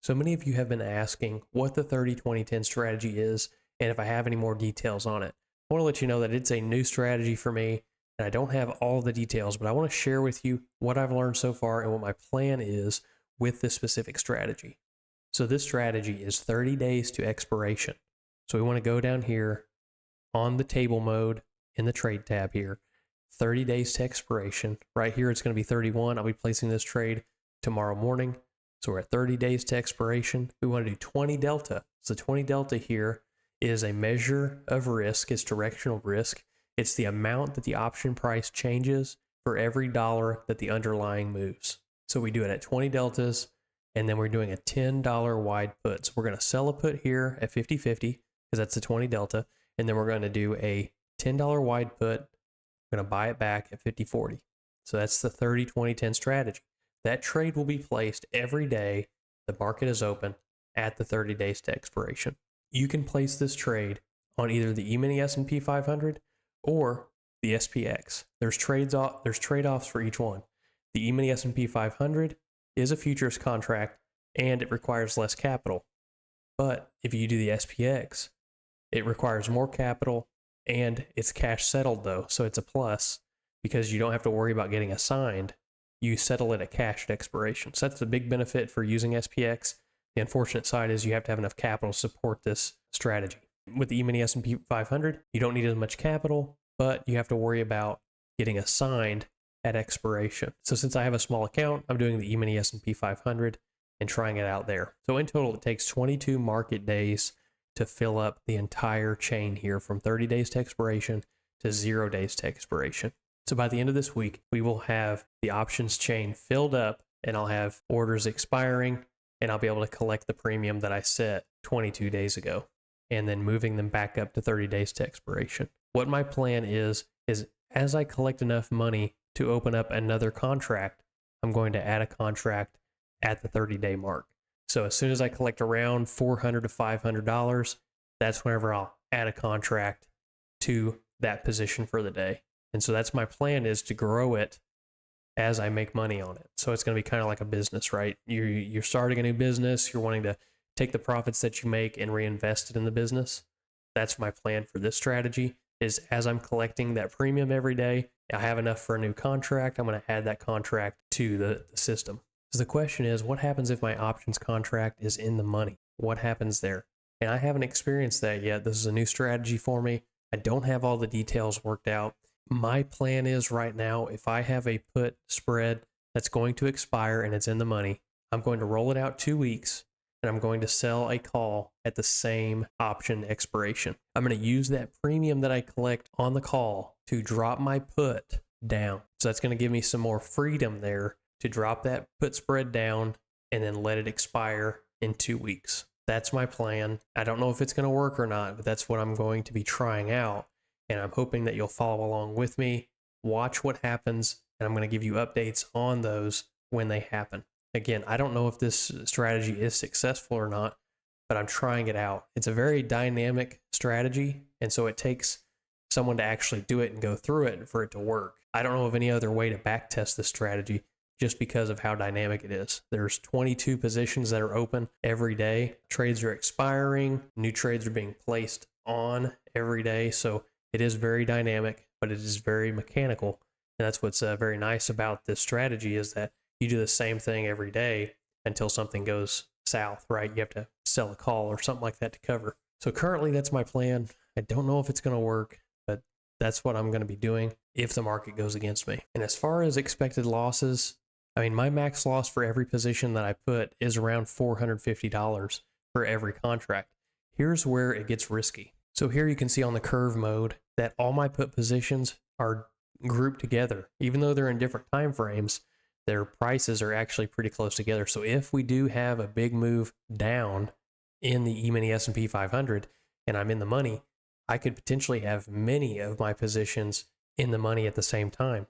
So many of you have been asking what the 30-20-10 strategy is and if I have any more details on it. I want to let you know that it's a new strategy for me and I don't have all the details, but I want to share with you what I've learned so far and what my plan is with this specific strategy. So this strategy is 30 days to expiration. So we want to go down here on the table mode in the trade tab here, 30 days to expiration. Right here it's going to be 31. I'll be placing this trade tomorrow morning. So we're at 30 days to expiration. We want to do 20 delta. So 20 delta here is a measure of risk. It's directional risk. It's the amount that the option price changes for every dollar that the underlying moves. So we do it at 20 deltas, and then we're doing a $10 wide put. So we're going to sell a put here at 50-50 because that's the 20 delta. And then we're going to do a $10 wide put. We're going to buy it back at 50-40. So that's the 30-20-10 strategy. That trade will be placed every day the market is open at the 30 days to expiration. You can place this trade on either the E-mini S&P 500 or the SPX. There's trade-offs for each one. The E-mini S&P 500 is a futures contract and it requires less capital. But if you do the SPX, it requires more capital and it's cash settled though. So it's a plus because you don't have to worry about getting assigned. You settle it at cash at expiration. So that's the big benefit for using SPX. The unfortunate side is you have to have enough capital to support this strategy. With the E-mini S&P 500, you don't need as much capital, but you have to worry about getting assigned at expiration. So since I have a small account, I'm doing the E-mini S&P 500 and trying it out there. So in total, it takes 22 market days to fill up the entire chain here from 30 days to expiration to 0 days to expiration. So by the end of this week, we will have the options chain filled up and I'll have orders expiring and I'll be able to collect the premium that I set 22 days ago and then moving them back up to 30 days to expiration. What my plan is as I collect enough money to open up another contract, I'm going to add a contract at the 30-day mark. So as soon as I collect around $400 to $500, that's whenever I'll add a contract to that position for the day. And so that's my plan, is to grow it as I make money on it. So it's going to be kind of like a business, right? You're starting a new business. You're wanting to take the profits that you make and reinvest it in the business. That's my plan for this strategy, is as I'm collecting that premium every day, I have enough for a new contract. I'm going to add that contract to the system. So the question is, what happens if my options contract is in the money? What happens there? And I haven't experienced that yet. This is a new strategy for me. I don't have all the details worked out. My plan is right now, if I have a put spread that's going to expire and it's in the money, I'm going to roll it out 2 weeks and I'm going to sell a call at the same option expiration. I'm going to use that premium that I collect on the call to drop my put down. So that's going to give me some more freedom there to drop that put spread down and then let it expire in 2 weeks. That's my plan. I don't know if it's going to work or not, but that's what I'm going to be trying out. And I'm hoping that you'll follow along with me, watch what happens, and I'm going to give you updates on those when they happen. Again, I don't know if this strategy is successful or not, but I'm trying it out. It's a very dynamic strategy, and so it takes someone to actually do it and go through it for it to work. I don't know of any other way to backtest this strategy just because of how dynamic it is. There's 22 positions that are open every day. Trades are expiring. New trades are being placed on every day. So it is very dynamic, but it is very mechanical. And that's what's very nice about this strategy, is that you do the same thing every day until something goes south, right? You have to sell a call or something like that to cover. So currently that's my plan. I don't know if it's going to work, but that's what I'm going to be doing if the market goes against me. And as far as expected losses, I mean, my max loss for every position that I put is around $450 for every contract. Here's where it gets risky. So here you can see on the curve mode that all my put positions are grouped together. Even though they're in different time frames, their prices are actually pretty close together. So if we do have a big move down in the E-mini S&P 500 and I'm in the money, I could potentially have many of my positions in the money at the same time.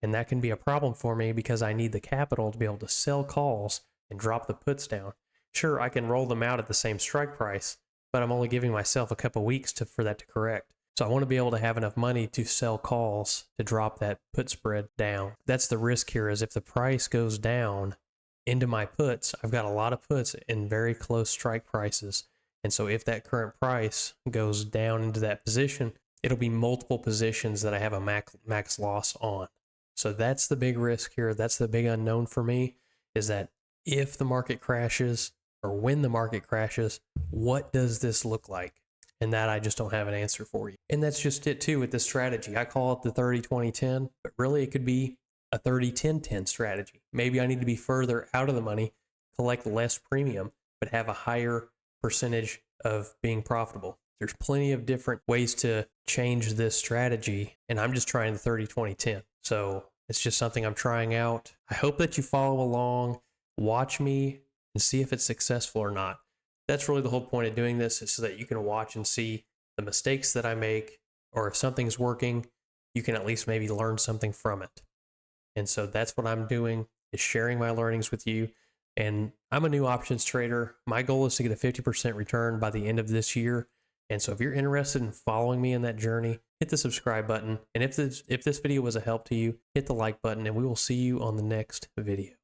And that can be a problem for me because I need the capital to be able to sell calls and drop the puts down. Sure, I can roll them out at the same strike price, but I'm only giving myself a couple weeks for that to correct. So I want to be able to have enough money to sell calls to drop that put spread down. That's the risk here, is if the price goes down into my puts, I've got a lot of puts in very close strike prices. And so if that current price goes down into that position, it'll be multiple positions that I have a max loss on. So that's the big risk here. That's the big unknown for me, is that if the market crashes or when the market crashes, what does this look like? And that I just don't have an answer for you. And that's just it too with this strategy. I call it the 30-20-10, but really it could be a 30-10-10 strategy. Maybe I need to be further out of the money, collect less premium, but have a higher percentage of being profitable. There's plenty of different ways to change this strategy, and I'm just trying the 30-20-10. So it's just something I'm trying out. I hope that you follow along, watch me, and see if it's successful or not. That's really the whole point of doing this, is so that you can watch and see the mistakes that I make, or if something's working, you can at least maybe learn something from it. And so that's what I'm doing, is sharing my learnings with you. And I'm a new options trader. My goal is to get a 50% return by the end of this year. And so if you're interested in following me in that journey, hit the subscribe button. And if this video was a help to you, hit the like button, and we will see you on the next video.